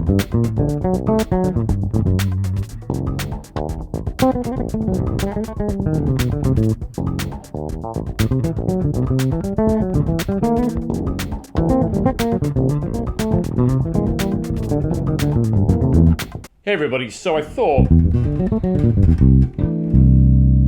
Hey everybody, so I thought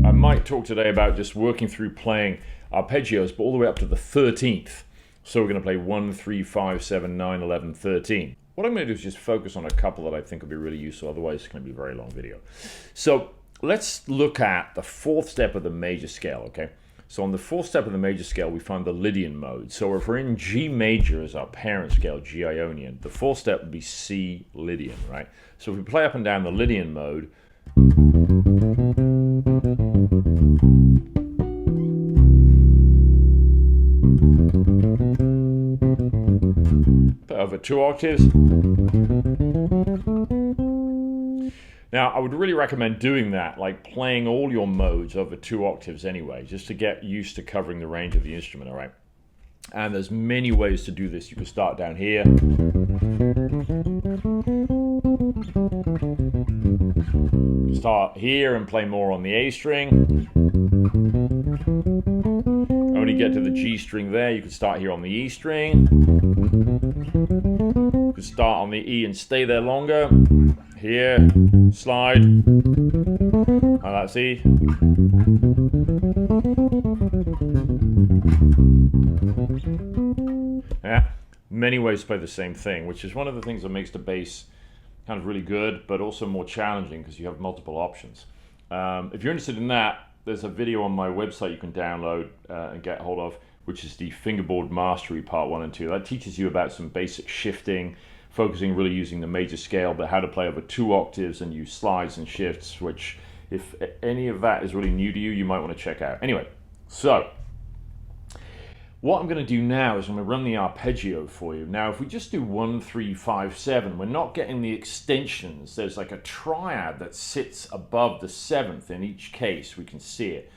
I might talk today about just working through playing arpeggios, but all the way up to the 13th. So we're going to play 1, 3, 5, 7, 9, 11, 13. What I'm going to do is just focus on a couple that I think will be really useful, otherwise it's going to be a very long video. So let's look at the fourth step of the major scale, okay? So on the fourth step of the major scale, we find the Lydian mode. So if we're in G major as our parent scale, G Ionian, the fourth step would be C Lydian, right? So if we play up and down the Lydian mode, over 2 octaves. Now, I would really recommend doing that, like playing all your modes over 2 octaves anyway, just to get used to covering the range of the instrument, all right? And there's many ways to do this. You can start down here. Start here and play more on the A string. Only get to the G string there. You can start here on the E string. You can start on the E and stay there longer. Here, slide. And that's E. Yeah, many ways to play the same thing, which is one of the things that makes the bass kind of really good, but also more challenging because you have multiple options. If you're interested in that, there's a video on my website you can download and get hold of, which is the Fingerboard Mastery Part 1 and 2. That teaches you about some basic shifting, focusing really using the major scale, but how to play over 2 octaves and use slides and shifts, which if any of that is really new to you, you might want to check out. Anyway, so what I'm going to do now is I'm going to run the arpeggio for you. Now, if we just do 1, 3, 5, 7, we're not getting the extensions. There's like a triad that sits above the 7th in each case. We can see it.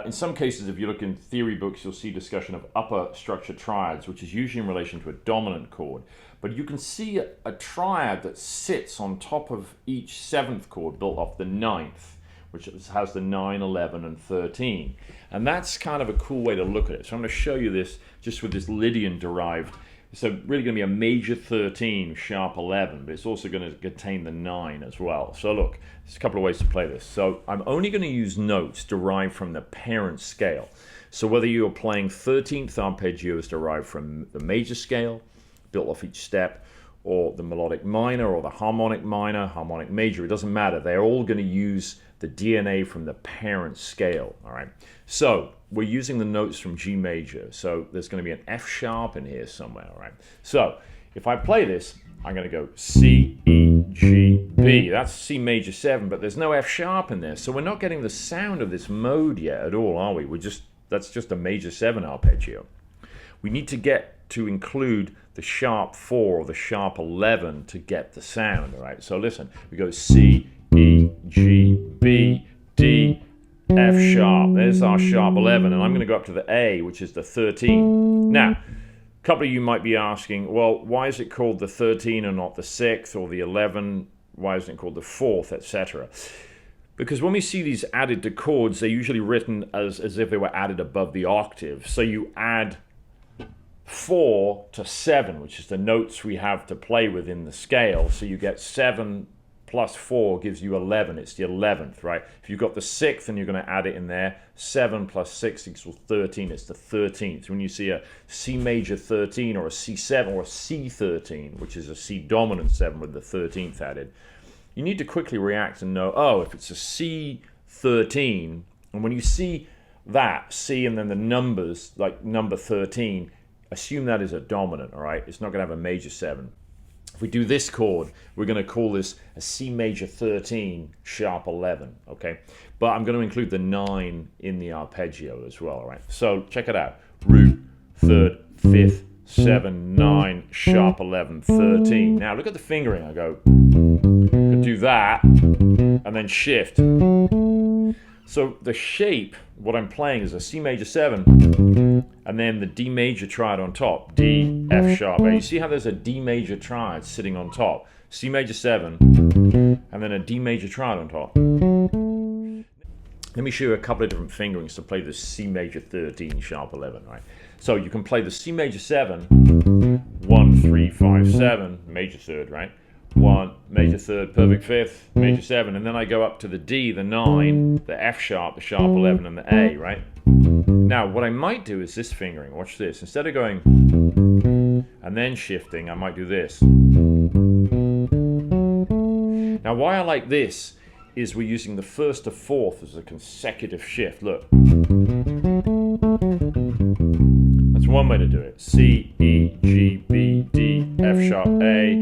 In some cases, if you look in theory books, you'll see discussion of upper structure triads, which is usually in relation to a dominant chord. But you can see a triad that sits on top of each 7th chord built off the 9th, which has the 9, 11, and 13. And that's kind of a cool way to look at it. So I'm going to show you this just with this Lydian derived. So really going to be a major 13, sharp 11, but it's also going to contain the 9 as well. So look, there's a couple of ways to play this. So I'm only going to use notes derived from the parent scale. So whether you're playing 13th arpeggios derived from the major scale, built off each step, or the melodic minor, or the harmonic minor, harmonic major, it doesn't matter. They're all going to use the DNA from the parent scale, all right? So we're using the notes from G major, so there's going to be an F sharp in here somewhere, all right? So if I play this, I'm going to go C, E, G, B. That's C major 7, but there's no F sharp in there, so we're not getting the sound of this mode yet at all, are we? That's just a major 7 arpeggio. We need to get to include the sharp 4 or the sharp 11 to get the sound, all right? So listen, we go C, E, G, B, D, F sharp. There's our sharp 11, and I'm going to go up to the A, which is the 13. Now, a couple of you might be asking, well, why is it called the 13 and not the 6th or the 11? Why isn't it called the 4th, etc.? Because when we see these added to chords, they're usually written as if they were added above the octave. So you add 4 to 7, which is the notes we have to play with in the scale. So you get 7 plus 4 gives you 11. It's the 11th, right? If you've got the 6th and you're going to add it in there, 7 plus 6 equals 13. It's the 13th. When you see a C major 13 or a C7 or a C13, which is a C dominant 7 with the 13th added, you need to quickly react and know, oh, if it's a C13, and when you see that, C and then the numbers, like number 13, assume that is a dominant, all right? It's not going to have a major 7. If we do this chord, we're going to call this a C major 13, sharp 11, okay? But I'm going to include the 9 in the arpeggio as well, all right? So check it out. Root, 3rd, 5th, 7, 9, sharp 11, 13. Now look at the fingering. I go, do that, and then shift. So the shape, what I'm playing is a C major 7, and then the D major triad on top, D, F sharp, A. You see how there's a D major triad sitting on top, C major 7, and then a D major triad on top. Let me show you a couple of different fingerings to play the C major 13 sharp 11, right? So you can play the C major 7, 1, 3, 5, 7, major third, right? 1, major third, perfect fifth, major 7, and then I go up to the D, the 9, the F sharp, the sharp 11, and the A, right? Now, what I might do is this fingering. Watch this. Instead of going and then shifting, I might do this. Now, why I like this is we're using the first to fourth as a consecutive shift. Look. That's one way to do it. C, E, G, B, D, F sharp, A.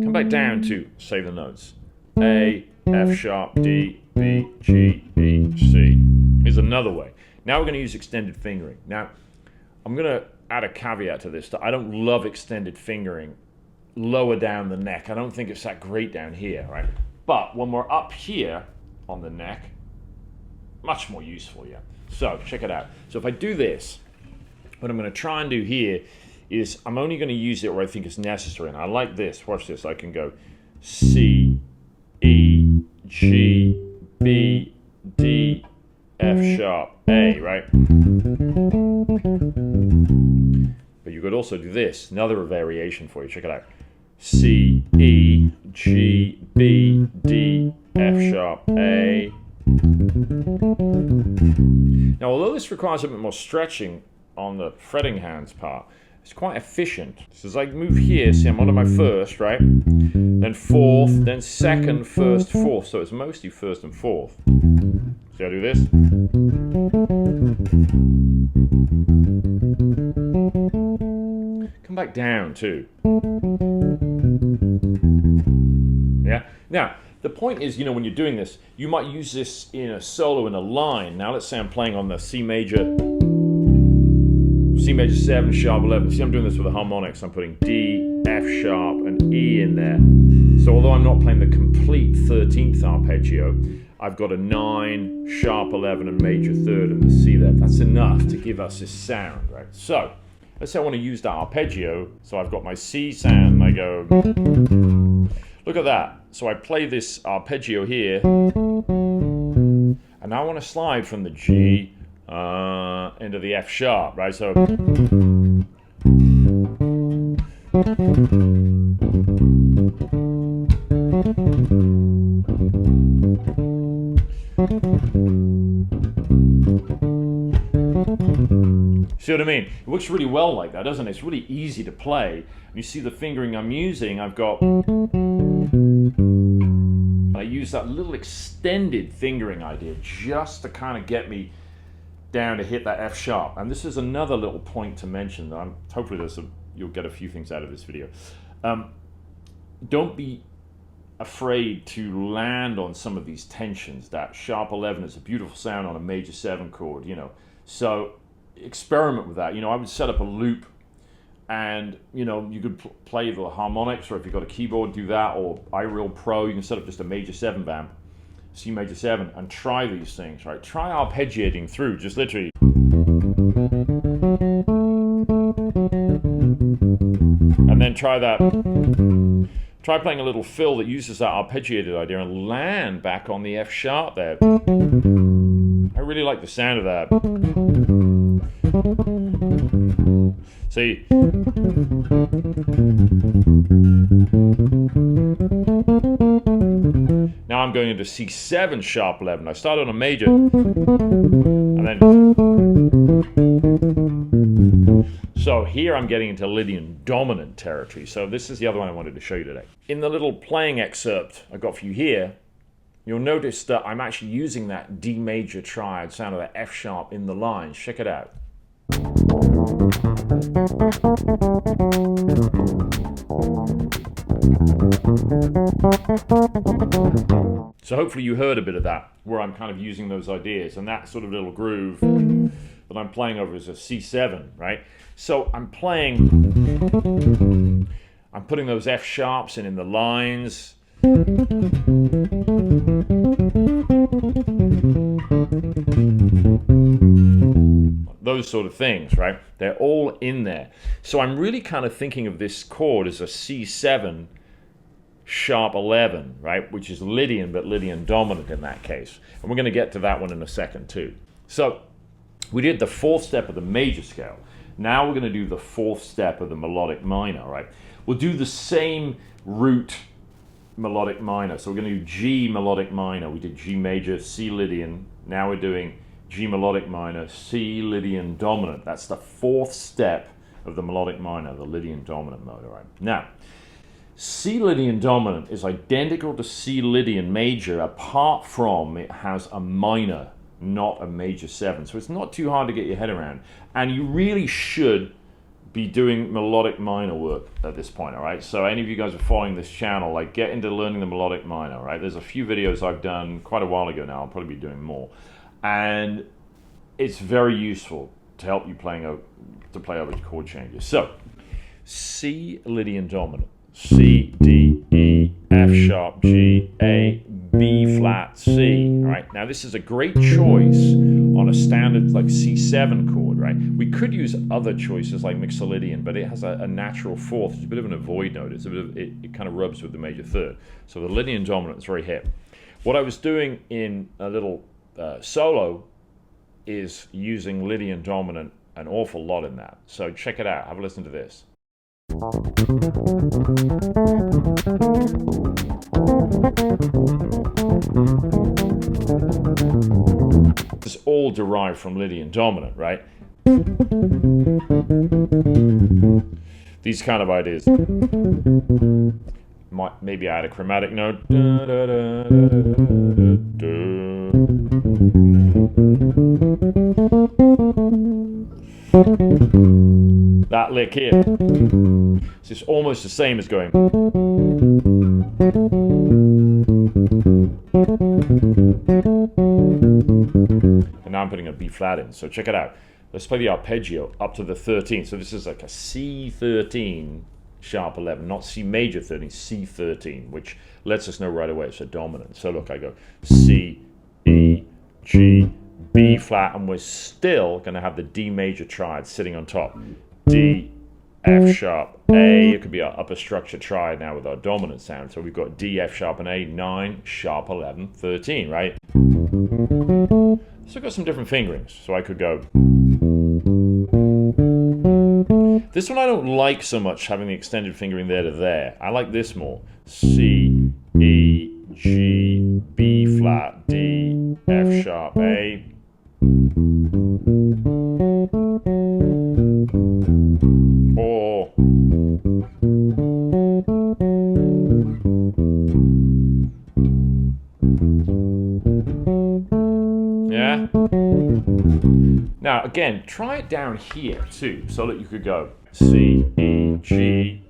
Come back down to, say the notes. A, F sharp, D, B, G, B, C. Here's another way. Now we're going to use extended fingering. Now, I'm going to add a caveat to this, that I don't love extended fingering lower down the neck. I don't think it's that great down here, right? But when we're up here on the neck, much more useful, yeah. So, check it out. So if I do this, what I'm going to try and do here is I'm only going to use it where I think it's necessary. And I like this. Watch this. I can go C, E, G, B, D, F sharp, A, right? But you could also do this. Another variation for you. Check it out. C, E, G, B, D, F sharp, A. Now, although this requires a bit more stretching on the fretting hands part, it's quite efficient. So as I move here, see I'm onto my first, right? Then fourth, then second, first, fourth. So it's mostly first and fourth. See how I do this? Come back down too. Yeah? Now, the point is, you know, when you're doing this, you might use this in a solo in a line. Now, let's say I'm playing on the C major 7, sharp 11. See, I'm doing this with the harmonics. I'm putting D, F sharp, and E in there. So although I'm not playing the complete 13th arpeggio, I've got a 9, sharp 11, and major third in the C there. That's enough to give us this sound, right? So, let's say I want to use that arpeggio. So I've got my C sound, and I go... Look at that. So I play this arpeggio here, and now I want to slide from the G into the F sharp, right? So see what I mean? It works really well like that, doesn't it? It's really easy to play. You see the fingering I'm using, I've got... I use that little extended fingering idea just to kind of get me down to hit that F sharp. And this is another little point to mention. Hopefully you'll get a few things out of this video. Don't be afraid to land on some of these tensions. That sharp 11 is a beautiful sound on a major 7 chord, you know. So experiment with that. You know, I would set up a loop, and you know, you could play the harmonics, or if you've got a keyboard, do that, or iReal Pro, you can set up just a major 7 vamp, C major 7, and try these things, right? Try arpeggiating through, just literally. And then try that. Try playing a little fill that uses that arpeggiated idea and land back on the F sharp there. I really like the sound of that. See? Now I'm going into C7 sharp 11. I start on a major, and then... So here I'm getting into Lydian dominant territory. So this is the other one I wanted to show you today. In the little playing excerpt I got for you here, you'll notice that I'm actually using that D major triad sound of that F sharp in the lines. Check it out. So hopefully you heard a bit of that, where I'm kind of using those ideas, and that sort of little groove that I'm playing over is a C7, right? So I'm putting those F sharps in the lines. Those those sort of things, right? They're all in there. So I'm really kind of thinking of this chord as a C7 sharp 11, right? Which is Lydian, but Lydian dominant in that case. And we're going to get to that one in a second too. So we did the fourth step of the major scale. Now we're going to do the fourth step of the melodic minor, right? We'll do the same root melodic minor. So we're going to do G melodic minor. We did G major, C Lydian. Now we're doing G melodic minor, C Lydian dominant. That's the fourth step of the melodic minor, the Lydian dominant mode, all right? Now, C Lydian dominant is identical to C Lydian major apart from it has a minor, not a major 7. So it's not too hard to get your head around. And you really should be doing melodic minor work at this point, all right? So any of you guys are following this channel, like get into learning the melodic minor, all right? There's a few videos I've done quite a while ago now. I'll probably be doing more. And it's very useful to help you play over chord changes. So C Lydian dominant, C, D, E, F sharp, G, A, B flat, C, all right? Now this is a great choice on a standard like C7 chord, right? We could use other choices like Mixolydian, but it has a natural fourth. It's a bit of an avoid note. It's a bit of, it kind of rubs with the major third. So the Lydian dominant is very hip. What I was doing in a little solo is using Lydian dominant an awful lot in that. So check it out. Have a listen to this. This is all derived from Lydian dominant, right? These kind of ideas. Maybe add a chromatic note. That lick here. So it's almost the same as going. And now I'm putting a B flat in. So check it out. Let's play the arpeggio up to the 13th. So this is like a C13 sharp 11, not C major 13, C13, which lets us know right away it's a dominant. So look, I go C, E, G, B flat, and we're still going to have the D major triad sitting on top. D, F sharp, A. It could be our upper structure triad now with our dominant sound. So we've got D, F sharp, and A, 9, sharp 11, 13, right? So I've got some different fingerings. So I could go. This one I don't like so much, having the extended fingering there to there. I like this more. C, E, G, B flat, D, F sharp, A. Or yeah. Now again, try it down here too, so that you could go C, E, G.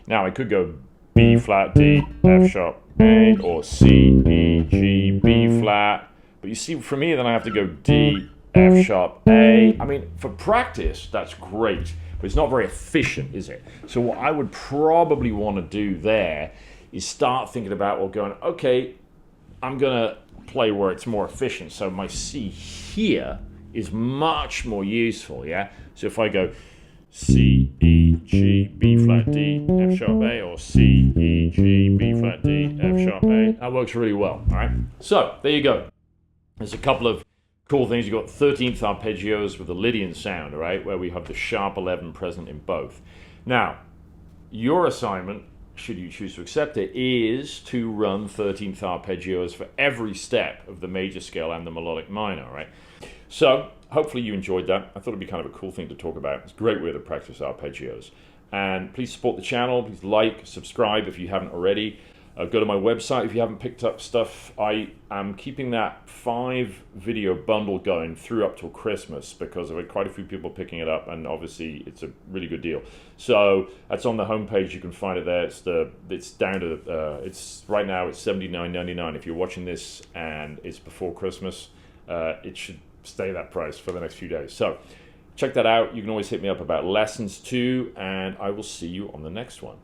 Now I could go B flat, D, F sharp, A, or C, E, G, B flat. But you see, for me, then I have to go D, F sharp, A. I mean, for practice, that's great, but it's not very efficient, is it? So what I would probably want to do there is start thinking about, well, going, okay, I'm going to play where it's more efficient. So my C here is much more useful, yeah? So if I go C, E, G, B flat, D, F sharp, A, or C, E, G, B flat, D, F sharp, A, that works really well, all right? So there you go. There's a couple of cool things. You've got 13th arpeggios with a Lydian sound, all right, where we have the sharp 11 present in both. Now, your assignment, should you choose to accept it, is to run 13th arpeggios for every step of the major scale and the melodic minor, right? So, hopefully you enjoyed that. I thought it'd be kind of a cool thing to talk about. It's a great way to practice arpeggios. And please support the channel. Please like, subscribe if you haven't already. Go to my website if you haven't picked up stuff. I am keeping that 5-video bundle going through up till Christmas because I've had quite a few people picking it up, and obviously it's a really good deal. So that's on the homepage. You can find it there. It's down to it's right now it's $79.99. If you're watching this and it's before Christmas, it should stay that price for the next few days. So check that out. You can always hit me up about lessons too, and I will see you on the next one.